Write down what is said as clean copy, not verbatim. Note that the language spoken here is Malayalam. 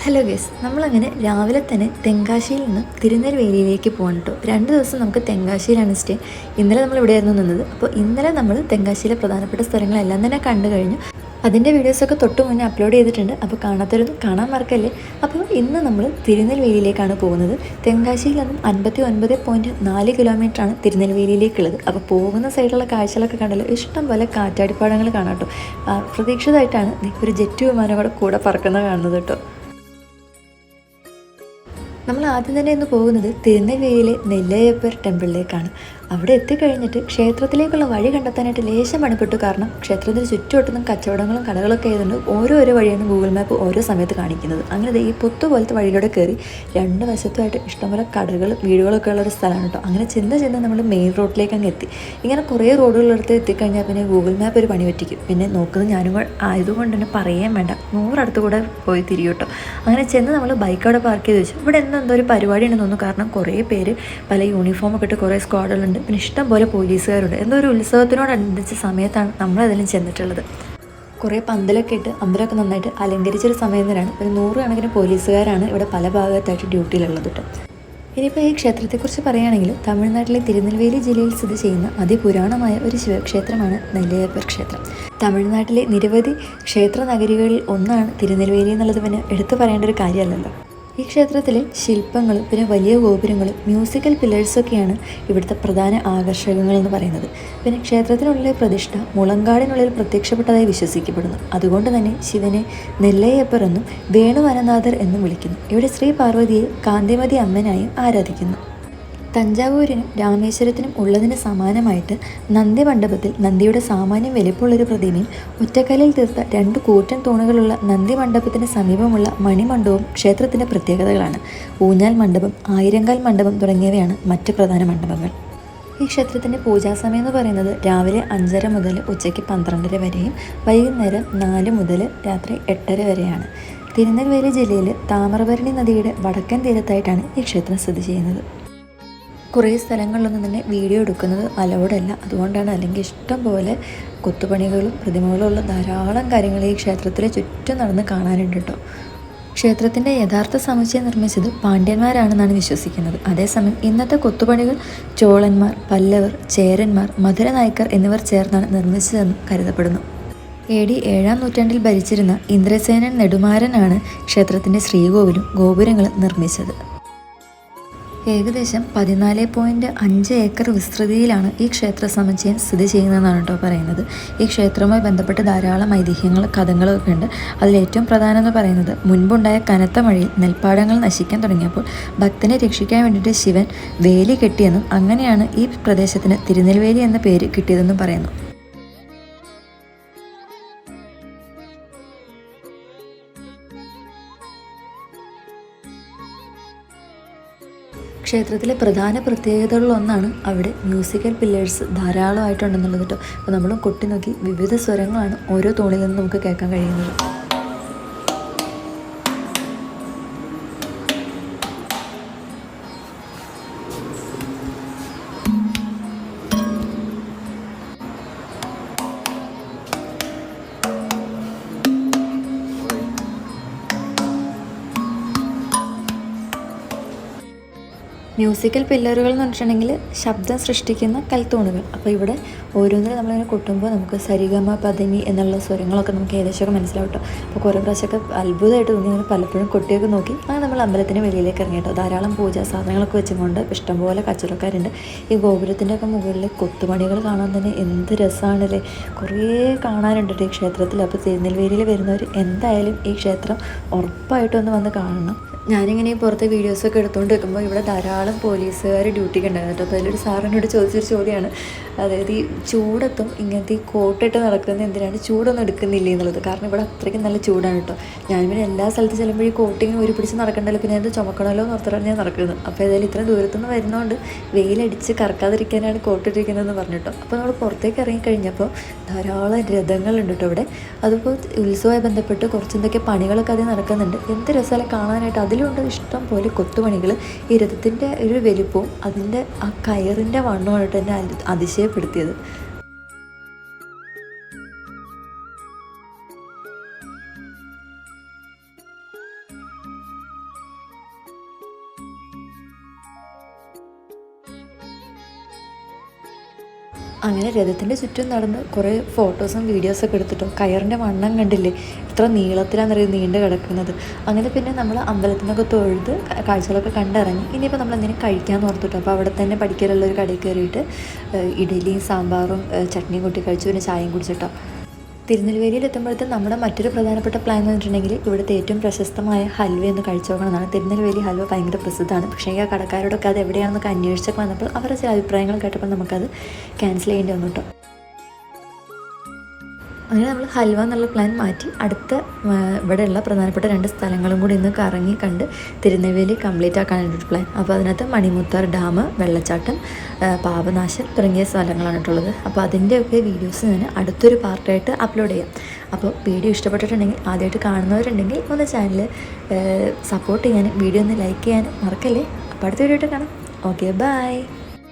ഹലോ ഗേസ്, നമ്മളങ്ങനെ രാവിലെ തന്നെ തെങ്കാശിയിൽ നിന്ന് തിരുനെൽവേലിയിലേക്ക് പോകണം കേട്ടോ. 2 ദിവസം നമുക്ക് തെങ്കാശിയിലാണ് സ്റ്റേ. ഇന്നലെ നമ്മൾ ഇവിടെയായിരുന്നു നിന്നത്. അപ്പോൾ ഇന്നലെ നമ്മൾ തെങ്കാശിയിലെ പ്രധാനപ്പെട്ട സ്ഥലങ്ങളെല്ലാം തന്നെ കണ്ടു കഴിഞ്ഞു. അതിൻ്റെ വീഡിയോസൊക്കെ തൊട്ട് മുന്നേ അപ്ലോഡ് ചെയ്തിട്ടുണ്ട്. അപ്പോൾ കാണാത്തവരൊന്നും കാണാൻ മറക്കല്ലേ. അപ്പോൾ ഇന്ന് നമ്മൾ തിരുനെൽവേലിയിലേക്കാണ് പോകുന്നത്. തെങ്കാശിയിൽ നിന്നും 59.4 കിലോമീറ്ററാണ് തിരുനെൽവേലിയിലേക്കുള്ളത്. അപ്പോൾ പോകുന്ന സൈഡിലുള്ള കാഴ്ചകളൊക്കെ കണ്ടല്ലോ, ഇഷ്ടം പോലെ കാറ്റാടിപ്പാടങ്ങൾ കാണാം കേട്ടോ. പ്രതീക്ഷിതമായിട്ടാണ് ഒരു ജെറ്റ് വിമാനം കൂടെ പറക്കുന്നത് കാണുന്നത് കേട്ടോ. നമ്മൾ ആദ്യം തന്നെ ഇന്ന് പോകുന്നത് തിരുനെൽവേലിയിലെ നെല്ലയ്യപ്പർ ടെമ്പിളിലേക്കാണ്. അവിടെ എത്തിക്കഴിഞ്ഞിട്ട് ക്ഷേത്രത്തിലേക്കുള്ള വഴി കണ്ടെത്താനായിട്ട് ലേശം പണിപ്പെട്ടു. കാരണം ക്ഷേത്രത്തിന് ചുറ്റുവട്ടത്തും കച്ചവടങ്ങളും കടകളൊക്കെ ആയതുകൊണ്ട് ഓരോ വഴിയാണ് ഗൂഗിൾ മാപ്പ് ഓരോ സമയത്ത് കാണിക്കുന്നത്. അങ്ങനെ ഈ പൊത്തു പോലത്തെ വഴിയിലൂടെ കയറി 2 വശത്തുമായിട്ട് ഇഷ്ടംപോലെ കടകളും വീടുകളൊക്കെ ഉള്ളൊരു സ്ഥലമാണ് കേട്ടോ. അങ്ങനെ ചെന്ന് നമ്മൾ മെയിൻ റോഡിലേക്ക് അങ്ങ് എത്തി. ഇങ്ങനെ കുറേ റോഡുകളെടുത്ത് എത്തിക്കഴിഞ്ഞാൽ പിന്നെ ഗൂഗിൾ മാപ്പ് ഒരു പണി പറ്റിക്കും. പിന്നെ നോക്കുന്നത് ഞാനും ആയതുകൊണ്ട് തന്നെ പറയാൻ വേണ്ട, 100 അടുത്ത് കൂടെ പോയി തിരിയും കേട്ടോ. അങ്ങനെ ചെന്ന് നമ്മൾ ബൈക്ക് അവിടെ പാർക്ക് ചെയ്ത് വെച്ചു. ഇവിടെ എന്തോ ഒരു പരിപാടി ഉണ്ടെന്ന് തോന്നുന്നു. കാരണം കുറേ പേര് പല യൂണിഫോമൊക്കെ ഇട്ട് കുറേ സ്ക്വാഡുകളുണ്ട്. പിന്നെ ഇഷ്ടം പോലെ പോലീസുകാരുണ്ട്. എന്തോ ഒരു ഉത്സവത്തിനോടനുബന്ധിച്ച സമയത്താണ് നമ്മളതിലും ചെന്നിട്ടുള്ളത്. കുറേ പന്തലൊക്കെ ഇട്ട് അമ്പലമൊക്കെ നന്നായിട്ട് അലങ്കരിച്ചൊരു സമയം തന്നെയാണ്. ഒരു 100 കണക്കിന് പോലീസുകാരാണ് ഇവിടെ പല ഭാഗത്തായിട്ട് ഡ്യൂട്ടിയിലുള്ളത് കേട്ടോ. ഇനിയിപ്പോൾ ഈ ക്ഷേത്രത്തെക്കുറിച്ച് പറയുകയാണെങ്കിൽ തമിഴ്നാട്ടിലെ തിരുനെൽവേലി ജില്ലയിൽ സ്ഥിതി ചെയ്യുന്ന അതിപുരാണമായ ഒരു ശിവക്ഷേത്രമാണ് നെല്ലയ്യപ്പർ ക്ഷേത്രം. തമിഴ്നാട്ടിലെ നിരവധി ക്ഷേത്ര നഗരികളിൽ ഒന്നാണ് തിരുനെൽവേലി എന്നുള്ളത് പിന്നെ എടുത്തു പറയേണ്ട ഒരു കാര്യമല്ലല്ലോ. ഈ ക്ഷേത്രത്തിലെ ശില്പങ്ങളും പിന്നെ വലിയ ഗോപുരങ്ങളും മ്യൂസിക്കൽ പില്ലേഴ്സൊക്കെയാണ് ഇവിടുത്തെ പ്രധാന ആകർഷകങ്ങളെന്ന് പറയുന്നത്. പിന്നെ ക്ഷേത്രത്തിനുള്ളിലെ പ്രതിഷ്ഠ മുളങ്കാടിനുള്ളിൽ പ്രത്യക്ഷപ്പെട്ടതായി വിശ്വസിക്കപ്പെടുന്നു. അതുകൊണ്ട് തന്നെ ശിവനെ നെല്ലയ്യപ്പർ എന്നും വേണുവനനാഥർ എന്നും വിളിക്കുന്നു. ഇവിടെ ശ്രീ പാർവതിയെ കാന്തിമതി അമ്മനായും ആരാധിക്കുന്നു. തഞ്ചാവൂരിനും രാമേശ്വരത്തിനും ഉള്ളതിന് സമാനമായിട്ട് നന്ദി മണ്ഡപത്തിൽ നന്ദിയുടെ സാമാന്യം വലിപ്പമുള്ളൊരു പ്രതിമയും ഒറ്റക്കല്ലിൽ തീർത്ത 2 കൂറ്റൻ തൂണുകളുള്ള നന്ദി മണ്ഡപത്തിന് സമീപമുള്ള മണിമണ്ഡപവും ക്ഷേത്രത്തിൻ്റെ പ്രത്യേകതകളാണ്. ഊഞ്ഞാൽ മണ്ഡപം, ആയിരങ്കാൽ മണ്ഡപം തുടങ്ങിയവയാണ് മറ്റ് പ്രധാന മണ്ഡപങ്ങൾ. ഈ ക്ഷേത്രത്തിൻ്റെ പൂജാസമയം എന്ന് പറയുന്നത് രാവിലെ 5:30 മുതൽ ഉച്ചയ്ക്ക് 12:30 വരെയും വൈകുന്നേരം 4 മുതൽ രാത്രി 8:30 വരെയാണ്. തിരുനെൽവേലി ജില്ലയിൽ താമ്രപരണി നദിയുടെ വടക്കൻ തീരത്തായിട്ടാണ് ഈ ക്ഷേത്രം സ്ഥിതി ചെയ്യുന്നത്. കുറേ സ്ഥലങ്ങളിലൊന്നും തന്നെ വീഡിയോ എടുക്കുന്നത് അലൗഡല്ല. അതുകൊണ്ടാണ്. അല്ലെങ്കിൽ ഇഷ്ടം പോലെ കൊത്തുപണികളും പ്രതിമകളും ഉള്ള ധാരാളം കാര്യങ്ങൾ ഈ ക്ഷേത്രത്തിലെ ചുറ്റും നടന്ന് കാണാനുണ്ട് കേട്ടോ. ക്ഷേത്രത്തിൻ്റെ യഥാർത്ഥ സമുച്ചയം നിർമ്മിച്ചത് പാണ്ഡ്യന്മാരാണെന്നാണ് വിശ്വസിക്കുന്നത്. അതേസമയം ഇന്നത്തെ കൊത്തുപണികൾ ചോളന്മാർ, പല്ലവർ, ചേരന്മാർ, മധുര നായ്ക്കർ എന്നിവർ ചേർന്നാണ് നിർമ്മിച്ചതെന്നും കരുതപ്പെടുന്നു. AD 7-ാം നൂറ്റാണ്ടിൽ ഭരിച്ചിരുന്ന ഇന്ദ്രസേനൻ നെടുമാരനാണ് ക്ഷേത്രത്തിൻ്റെ ശ്രീകോവിലും ഗോപുരങ്ങളും നിർമ്മിച്ചത്. ഏകദേശം 14.5 ഏക്കർ വിസ്തൃതിയിലാണ് ഈ ക്ഷേത്ര സമുച്ചയം സ്ഥിതി ചെയ്യുന്നതെന്നാണ് കേട്ടോ പറയുന്നത്. ഈ ക്ഷേത്രവുമായി ബന്ധപ്പെട്ട് ധാരാളം ഐതിഹ്യങ്ങളും കഥകളൊക്കെ ഉണ്ട്. അതിലേറ്റവും പ്രധാനം എന്ന് പറയുന്നത് മുൻപുണ്ടായ കനത്ത മഴയിൽ നെൽപ്പാടങ്ങൾ നശിക്കാൻ തുടങ്ങിയപ്പോൾ ഭക്തനെ രക്ഷിക്കാൻ വേണ്ടിയിട്ട് ശിവൻ വേലി കെട്ടിയെന്നും അങ്ങനെയാണ് ഈ പ്രദേശത്തിന് തിരുനെൽവേലി എന്ന പേര് കിട്ടിയതെന്നും പറയുന്നു. ക്ഷേത്രത്തിലെ പ്രധാന പ്രത്യേകതകളിലൊന്നാണ് അവിടെ മ്യൂസിക്കൽ പില്ലേഴ്സ് ധാരാളമായിട്ടുണ്ടെന്നുള്ളത് കേട്ടോ. അപ്പോൾ നമ്മൾ കൊട്ടി നോക്കി വിവിധ സ്വരങ്ങളാണ് ഓരോ തൂണിൽ നിന്നും നമുക്ക് കേൾക്കാൻ കഴിയുന്നത്. മ്യൂസിക്കൽ പില്ലറുകൾ എന്ന് പറഞ്ഞിട്ടുണ്ടെങ്കിൽ ശബ്ദം സൃഷ്ടിക്കുന്ന കൽത്തൂണുകൾ. അപ്പോൾ ഇവിടെ ഓരോന്നിനും നമ്മളിങ്ങനെ കൊട്ടുമ്പോൾ നമുക്ക് സരിഗമ പദനി എന്നുള്ള സ്വരങ്ങളൊക്കെ നമുക്ക് ഏകദേശമൊക്കെ മനസ്സിലാവും കേട്ടോ. അപ്പോൾ കുറേ പ്രാവശ്യമൊക്കെ അത്ഭുതമായിട്ട് തോന്നി. അങ്ങനെ പലപ്പോഴും കൊട്ടിയൊക്കെ നോക്കി അങ്ങനെ നമ്മൾ അമ്പലത്തിന് വെളിയിലേക്ക് ഇറങ്ങി കേട്ടോ. ധാരാളം പൂജാ സാധനങ്ങളൊക്കെ വെച്ചുകൊണ്ട് ഇഷ്ടംപോലെ കച്ചവടക്കാരുണ്ട്. ഈ ഗോപുരത്തിൻ്റെ ഒക്കെ മുകളിൽ കൊത്തുപണികൾ കാണാൻ തന്നെ എന്ത് രസമാണല്ലേ. കുറേ കാണാനുണ്ട് ഈ ക്ഷേത്രത്തിൽ. അപ്പോൾ തിരുനെൽവേലിയിൽ വരുന്നവർ എന്തായാലും ഈ ക്ഷേത്രം ഉറപ്പായിട്ടും ഒന്ന് വന്ന് കാണണം. ഞാനിങ്ങനെ പുറത്തെ വീഡിയോസൊക്കെ എടുത്തുകൊണ്ട് വെക്കുമ്പോൾ ഇവിടെ ധാരാളം പോലീസുകാർ ഡ്യൂട്ടിക്ക് ഉണ്ടായിരുന്നു കേട്ടോ. അപ്പോൾ അതിലൊരു സാറിനോട് ചോദിച്ചൊരു ചോദ്യമാണ്, അതായത് ഈ ചൂടത്തും ഇങ്ങനത്തെ ഈ കോട്ടിട്ട് നടക്കുന്നത് എന്തിനാണ്, ചൂടൊന്നും എടുക്കുന്നില്ലേ എന്നുള്ളത്. കാരണം ഇവിടെ അത്രയ്ക്കും നല്ല ചൂടാണ് കേട്ടോ. ഞാനിവിടെ എല്ലാ സ്ഥലത്ത് ചെല്ലുമ്പോൾ ഈ കോട്ടിങ്ങനെ ഒരു പിടിച്ച് നടക്കണ്ടല്ലോ, പിന്നെ അത് ചുമക്കണമല്ലോ എന്ന് ഓർത്തിട്ടാണ് ഞാൻ നടക്കുന്നത്. അപ്പോൾ ഏതായാലും ഇത്രയും ദൂരത്തുനിന്ന് വരുന്നതുകൊണ്ട് വെയിലടിച്ച് കറക്കാതിരിക്കാനാണ് കോട്ടിട്ടിരിക്കുന്നതെന്ന് പറഞ്ഞിട്ടോ. അപ്പോൾ നമ്മൾ പുറത്തേക്ക് ഇറങ്ങിക്കഴിഞ്ഞപ്പോൾ ധാരാളം രഥങ്ങളുണ്ട് കേട്ടോ ഇവിടെ. അതിപ്പോൾ ഉത്സവമായി ബന്ധപ്പെട്ട് കുറച്ചെന്തൊക്കെ പണികളൊക്കെ അതിൽ നടക്കുന്നുണ്ട്. എന്ത് രസമല്ല കാണാനായിട്ട്. അതിലുണ്ട് ഇഷ്ടം പോലെ കൊത്തുപണികൾ. ഈ രഥത്തിൻ്റെ ഒരു വലിപ്പവും അതിൻ്റെ ആ കയറിൻ്റെ വണ്ണമായിട്ട് എന്നെ അതിശയപ്പെടുത്തിയത്. അങ്ങനെ രഥത്തിൻ്റെ ചുറ്റും നടന്ന് കുറേ ഫോട്ടോസും വീഡിയോസൊക്കെ എടുത്തിട്ടോ. കയറിൻ്റെ വണ്ണം കണ്ടില്ലേ, എത്ര നീളത്തിലാണെന്നറിയാം നീണ്ടു കിടക്കുന്നത്. അങ്ങനെ പിന്നെ നമ്മൾ അമ്പലത്തിനൊക്കെ തൊഴുത് കാഴ്ചകളൊക്കെ കണ്ടിറങ്ങി. ഇനിയിപ്പോൾ നമ്മൾ എന്തെങ്കിലും കഴിക്കാമെന്ന് ഓർത്തിട്ടോ. അപ്പോൾ അവിടെ തന്നെ പഠിക്കലുള്ള ഒരു കടയിൽ കയറിയിട്ട് ഇഡലിയും സാമ്പാറും ചട്നിയും കൂട്ടി കഴിച്ചു, പിന്നെ ചായയും കുടിച്ചിട്ടോ. തിരുനെൽവേലിയിൽ എത്തുമ്പോഴത്തേക്കും നമ്മുടെ മറ്റൊരു പ്രധാനപ്പെട്ട പ്ലാൻ എന്ന് പറഞ്ഞിട്ടുണ്ടെങ്കിൽ ഇവിടുത്തെ ഏറ്റവും പ്രശസ്തമായ ഹൽവ ഒന്ന് കഴിച്ചു നോക്കണമെന്നാണ്. തിരുനെൽവേലി ഹൽവ ഭയങ്കര പ്രസിദ്ധമാണ്. പക്ഷേ ഈ കടക്കാരോടൊക്കെ അത് എവിടെയാണെന്നൊക്കെ അന്വേഷിച്ചൊക്കെ വന്നപ്പോൾ അവരുടെ ചില അഭിപ്രായങ്ങൾ കേട്ടപ്പോൾ നമുക്കത് ക്യാൻസൽ ചെയ്യേണ്ടി വന്നു കേട്ടോ. അങ്ങനെ നമ്മൾ ഹൽവ എന്നുള്ള പ്ലാൻ മാറ്റി അടുത്ത ഇവിടെയുള്ള പ്രധാനപ്പെട്ട 2 സ്ഥലങ്ങളും കൂടി ഇന്ന് കറങ്ങി കണ്ട് തിരുനെൽവേലി കംപ്ലീറ്റ് ആക്കാനായിട്ടൊരു പ്ലാൻ. അപ്പോൾ അതിനകത്ത് മണിമുത്താർ ഡാം, വെള്ളച്ചാട്ടം, പാപനാശം തുടങ്ങിയ സ്ഥലങ്ങളാണ് കേട്ടുള്ളത്. അപ്പോൾ അതിൻ്റെയൊക്കെ വീഡിയോസ് ഞാൻ അടുത്തൊരു പാർട്ടായിട്ട് അപ്ലോഡ് ചെയ്യാം. അപ്പോൾ വീഡിയോ ഇഷ്ടപ്പെട്ടിട്ടുണ്ടെങ്കിൽ, ആദ്യമായിട്ട് കാണുന്നവരുണ്ടെങ്കിൽ ഒന്ന് ചാനൽ സപ്പോർട്ട് ചെയ്യാനും വീഡിയോ ഒന്ന് ലൈക്ക് ചെയ്യാനും മറക്കല്ലേ. അപ്പോൾ അടുത്ത വീഡിയോ ആയിട്ട് കാണാം. Okay, by.